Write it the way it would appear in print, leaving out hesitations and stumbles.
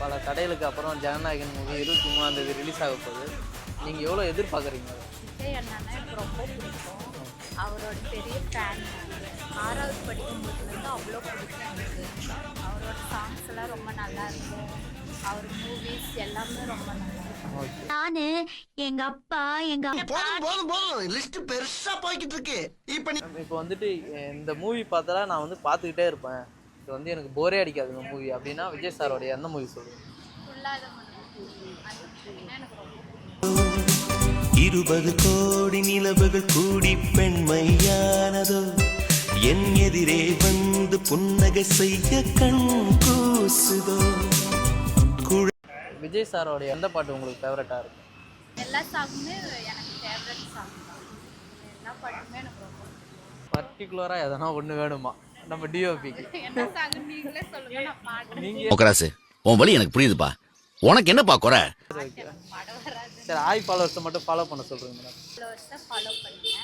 பல தடைகளுக்கு அப்புறம் ஜனநாயகன் மூவி 23ஆம் தேதி ரிலீஸ் ஆக போகுது. நீங்கள் எவ்வளோ எதிர்பார்க்குறீங்க? விஜய் அண்ணான்னா எனக்கு ரொம்ப பிடிக்கும். அவரோட பெரிய ஃபேன். 6வது படிக்கும்போதுலேருந்து அவ்வளோ பிடிக்கும் எனக்கு. அவரோட சாங்ஸ் எல்லாம் ரொம்ப நல்லா இருக்கும். அவர் மூவிஸ் எல்லாமே ரொம்ப நல்லா இருக்கும். நானு எங்க அப்பா எங்க போதும் லிஸ்ட் பெருசா போய்கிட்டு இருக்கு. இப்போ வந்துட்டு இந்த மூவி பார்த்தால நான் வந்து பார்த்துக்கிட்டே இருப்பேன், இது வந்து எனக்கு போரே அடிக்காது இந்த மூவி அப்படின்னா விஜய் சாரோடைய எந்த மூவி சொல்லுங்கள்? ஃபுல்லாக அது எனக்கு ரொம்ப 20 கோடி நிலவுகள் கூடி பெண்மையானதோ, என் எதிரே வந்து புன்னகை செய்ய கண் கூசுதோ. விஜய் சாரோடைய எந்த பாட்டு உங்களுக்கு ஃபேவரட்டாக இருக்கும்? எல்லா சாங்குமே எனக்கு ஃபேவரட் சாங் தான். எல்லா பாட்டுமே எனக்கு ரொம்ப பிடிக்கும். பர்டிகுலராக எதனா ஒன்று வேணுமா நம்ம டிஓபிக்கு? என்ன சாங் நீங்களே சொல்லுங்க, நான் பாடுறேன். நீங்கள் ஒக்கராசு உன் வழி எனக்கு புரியுதுப்பா. உனக்கு என்னப்பா குறை? பாட வராது. சரி, ஃபாலோவர்ஸை மட்டும் ஃபாலோ பண்ண சொல்கிறீங்க மேடம். இவ்வளோ வருஷம் ஃபாலோ பண்ணுங்க.